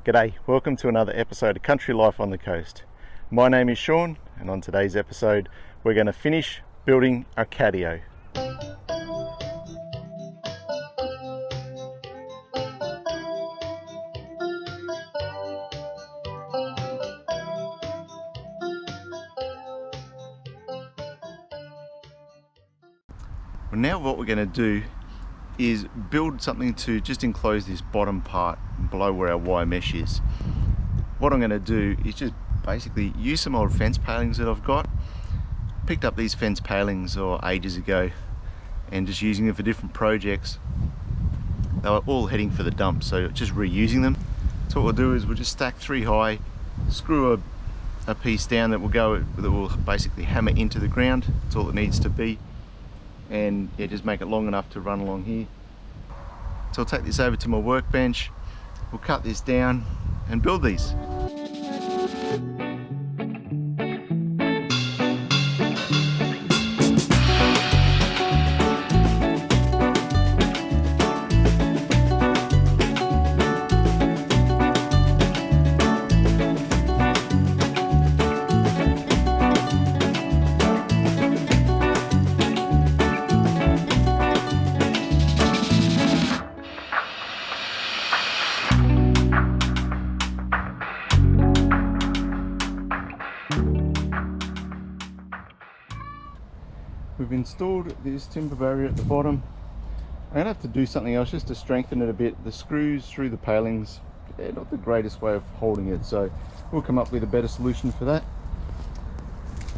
G'day, welcome to another episode of Country Life on the Coast. My name is Sean, and on today's episode we're going to finish building our Catio. Well, now what we're going to do is build something to just enclose this bottom part below where our wire mesh is. What I'm going to do is just basically use some old fence palings that I've got. Picked up these fence palings ages ago and just using them for different projects. They were all heading for the dump, so just reusing them. So what we'll do is we'll just stack 3 high, screw a piece down that will basically hammer into the ground. That's all it needs to be. And yeah, just make it long enough to run along here. So I'll take this over to my workbench, we'll cut this down and build these. We've installed this timber barrier at the bottom. I'm going to have to do something else just to strengthen it a bit. The screws through the palings, they're not the greatest way of holding it, so we'll come up with a better solution for that.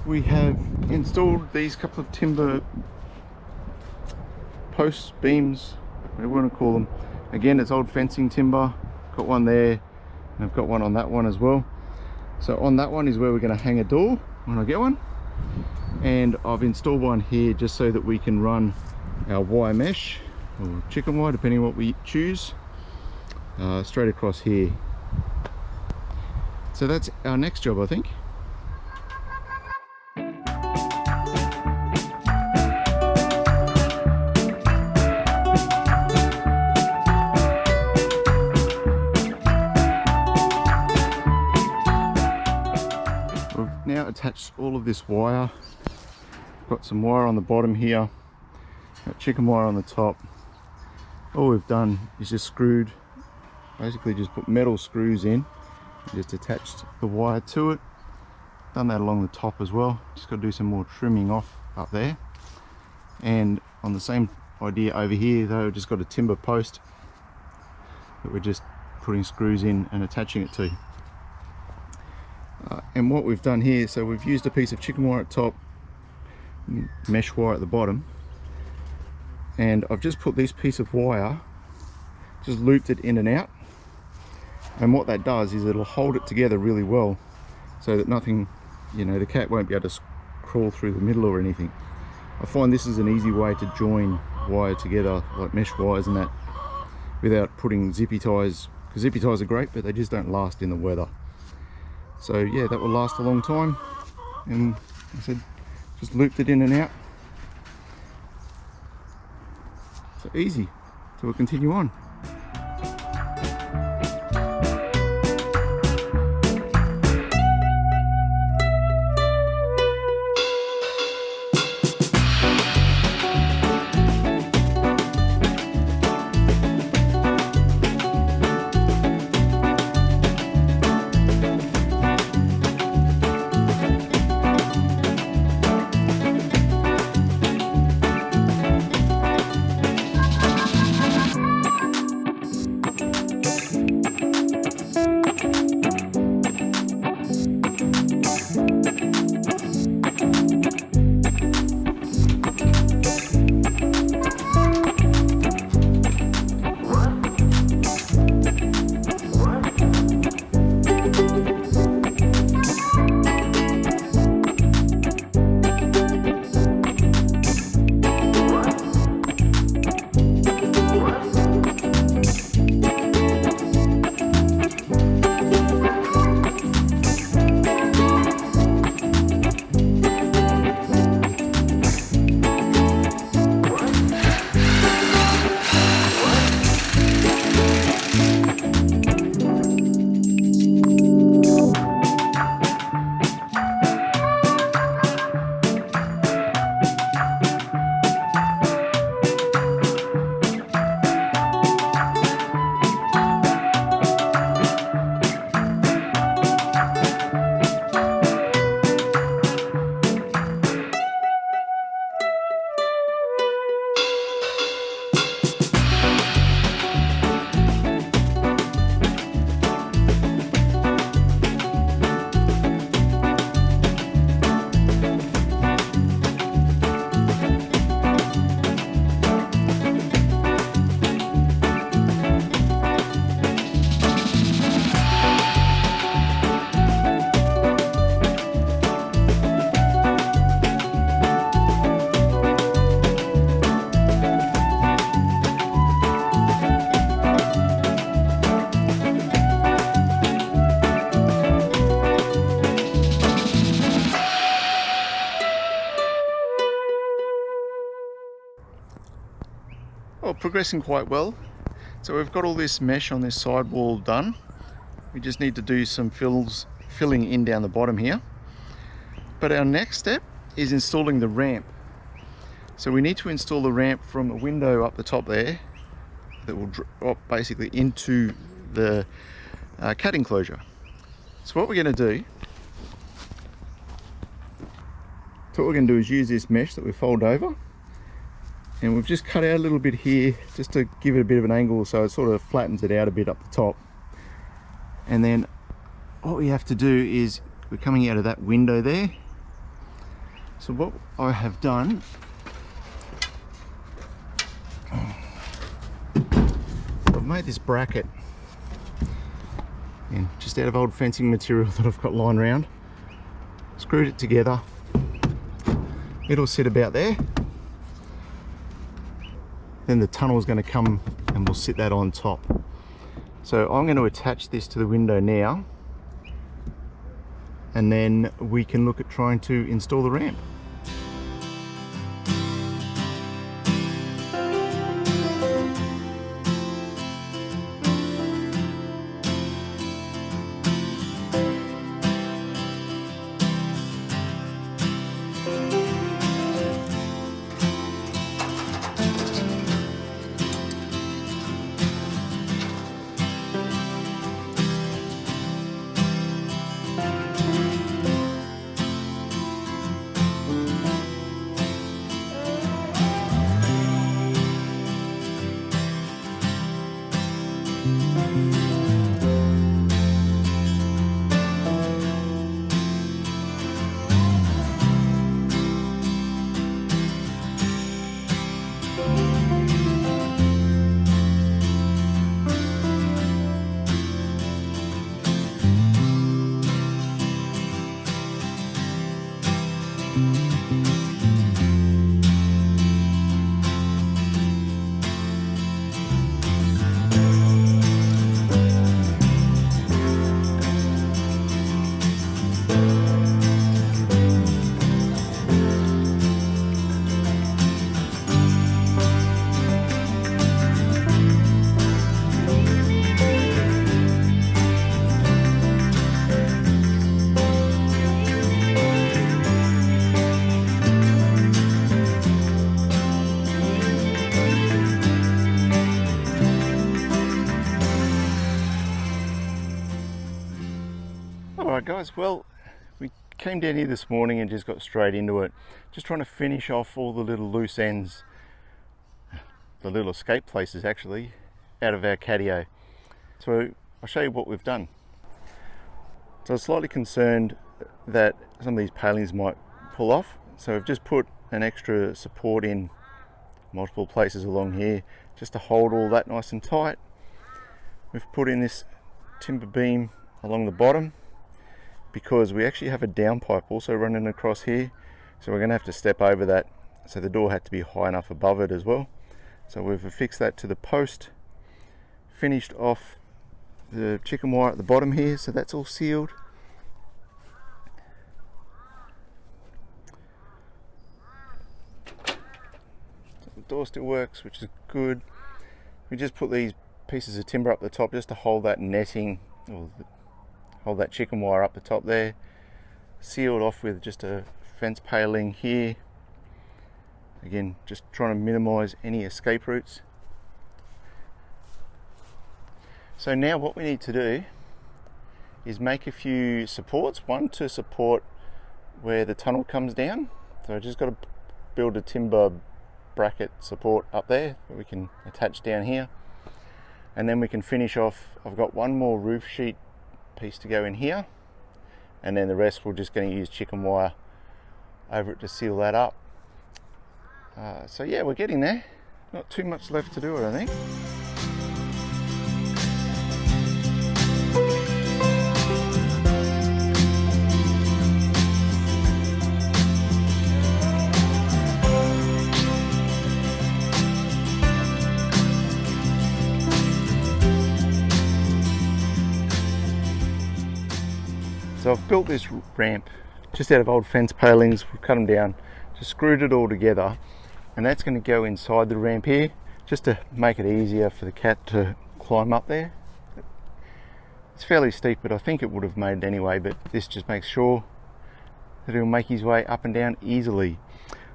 We have installed these couple of timber posts, beams, whatever you want to call them. Again, it's old fencing timber. Got one there, and I've got one on that one as well. So on that one is where we're going to hang a door when I get one. And I've installed one here just so that we can run our wire mesh or chicken wire, depending on what we choose, straight across here. So that's our next job, I think. We've now attached all of this wire. Got some wire on the bottom here, got chicken wire on the top. All we've done is just basically just put metal screws in and just attached the wire to it. Done that along the top as well. Just got to do some more trimming off up there. And on the same idea over here though, we've just got a timber post that we're just putting screws in and attaching it to. And what we've done here, so we've used a piece of chicken wire at top, mesh wire at the bottom, and I've just put this piece of wire, just looped it in and out, and what that does is it'll hold it together really well so that nothing, the cat won't be able to crawl through the middle or anything. I find this is an easy way to join wire together, like mesh wires and that, without putting zippy ties, because zippy ties are great but they just don't last in the weather. So yeah, that will last a long time, and I said just looped it in and out. So easy. So we'll continue on. progressing quite well. So we've got all this mesh on this side wall done. We just need to do some filling in down the bottom here. But our next step is installing the ramp. So we need to install the ramp from a window up the top there that will drop basically into the cat enclosure. So what we're going to do is use this mesh that we fold over, and we've just cut out a little bit here just to give it a bit of an angle so it sort of flattens it out a bit up the top. And then what we have to do is we're coming out of that window there. So what I have done, I've made this bracket and just out of old fencing material that I've got lying around, screwed it together. It'll sit about there. Then the tunnel is going to come and we'll sit that on top. So I'm going to attach this to the window now, and then we can look at trying to install the ramp. Alright guys, well, we came down here this morning and just got straight into it, just trying to finish off all the little loose ends, the little escape places actually, out of our Catio. So I'll show you what we've done. So I was slightly concerned that some of these palings might pull off, so we've just put an extra support in multiple places along here just to hold all that nice and tight. We've put in this timber beam along the bottom because we actually have a downpipe also running across here, so we're going to have to step over that, so the door had to be high enough above it as well. So we've affixed that to the post, finished off the chicken wire at the bottom here, so that's all sealed. So the door still works, which is good. We just put these pieces of timber up the top just to hold that netting, or hold that chicken wire up the top there, sealed off with just a fence paling here. Again, just trying to minimize any escape routes. So now what we need to do is make a few supports, one to support where the tunnel comes down. So I just got to build a timber bracket support up there that we can attach down here, and then we can finish off. I've got one more roof sheet piece to go in here, and then the rest we're just going to use chicken wire over it to seal that up. So yeah, we're getting there. Not too much left to do it, I think. So I've built this ramp just out of old fence palings. We've cut them down, just screwed it all together, and that's going to go inside the ramp here, just to make it easier for the cat to climb up there. It's fairly steep, but I think it would have made it anyway, but this just makes sure that he'll make his way up and down easily.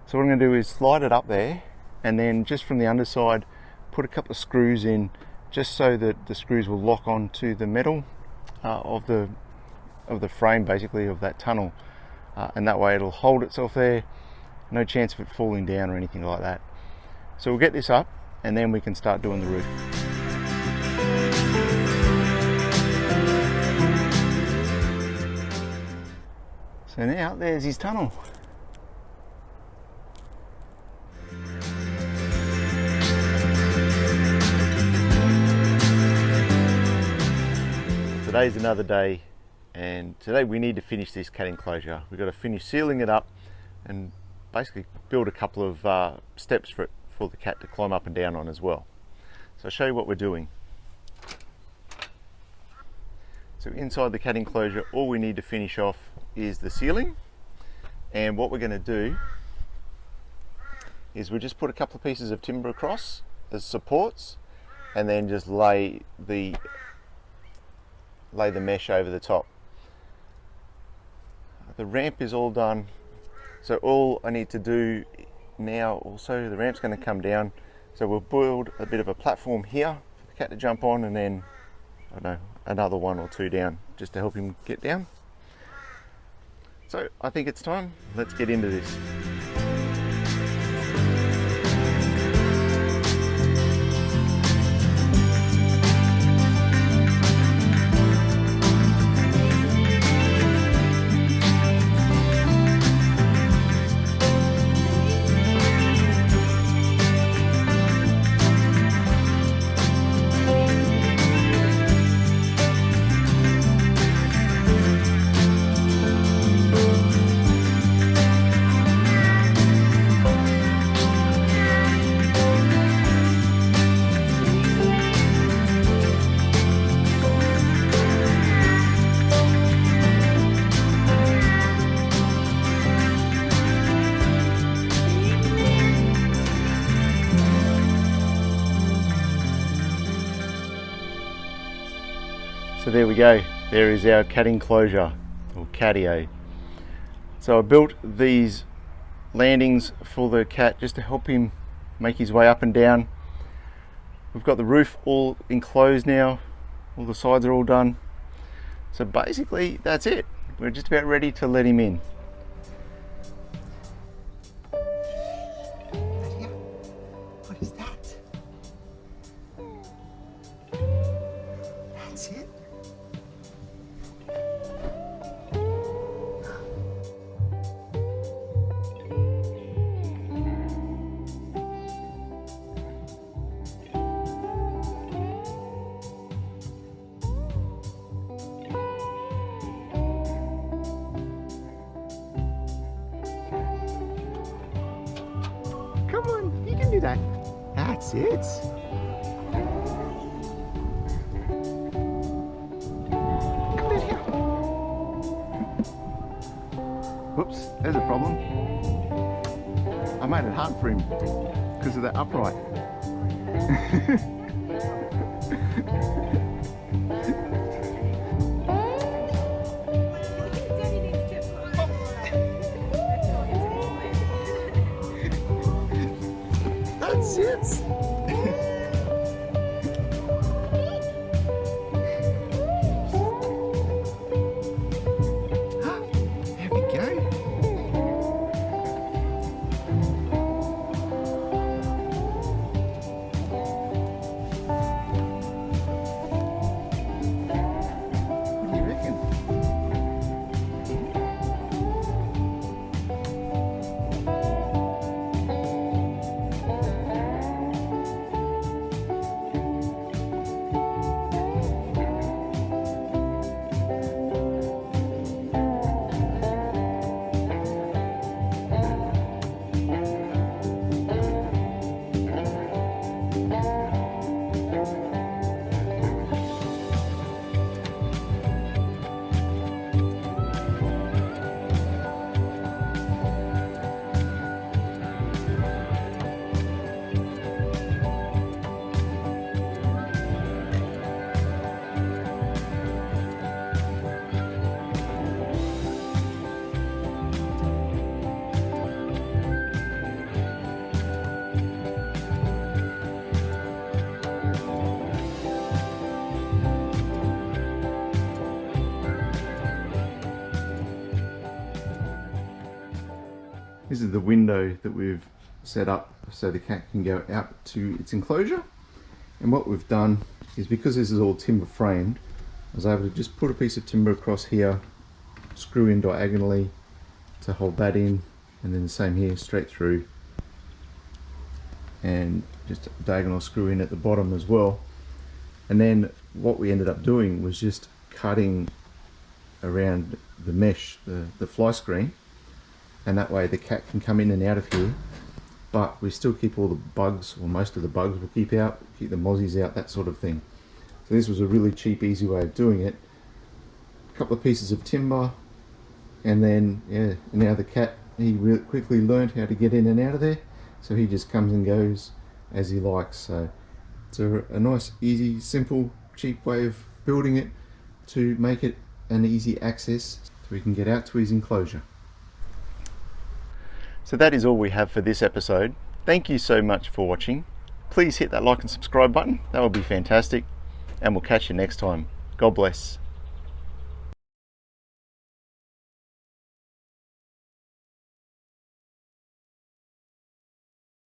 So what I'm going to do is slide it up there, and then just from the underside put a couple of screws in, just so that the screws will lock onto the metal of the frame, basically, of that tunnel, and that way it'll hold itself there. No chance of it falling down or anything like that. So we'll get this up and then we can start doing the roof. So now there's his tunnel. Today's another day, and today we need to finish this cat enclosure. We've got to finish sealing it up and basically build a couple of steps for the cat to climb up and down on as well. So I'll show you what we're doing. So inside the cat enclosure, all we need to finish off is the ceiling, and what we're going to do is we'll just put a couple of pieces of timber across as supports, and then just lay the mesh over the top. The ramp is all done, so all I need to do now, also the ramp's going to come down, so we'll build a bit of a platform here for the cat to jump on, and then I don't know, another one or two down just to help him get down. So I think it's time, let's get into this. So there we go, there is our cat enclosure, or catio. So I built these landings for the cat just to help him make his way up and down. We've got the roof all enclosed now, all the sides are all done. So basically that's it, we're just about ready to let him in. What is that? That's it? Come on, you can do that. That's it. Come in here. Whoops, there's a problem. I made it hard for him because of that upright. That's it. There we go. What do you reckon? This is the window that we've set up so the cat can go out to its enclosure. And what we've done is, because this is all timber framed, I was able to just put a piece of timber across here, screw in diagonally to hold that in, and then the same here, straight through, and just a diagonal screw in at the bottom as well. And then what we ended up doing was just cutting around the mesh, the fly screen, and that way the cat can come in and out of here, but we still keep all the bugs, or most of the bugs we'll keep out, keep the mozzies out, that sort of thing. So this was a really cheap, easy way of doing it. A couple of pieces of timber, and then yeah, now the cat, he really quickly learned how to get in and out of there, so he just comes and goes as he likes. So it's a nice, easy, simple, cheap way of building it to make it an easy access so he can get out to his enclosure. So that is all we have for this episode. Thank you so much for watching. Please hit that like and subscribe button, that would be fantastic, and we'll catch you next time. God bless.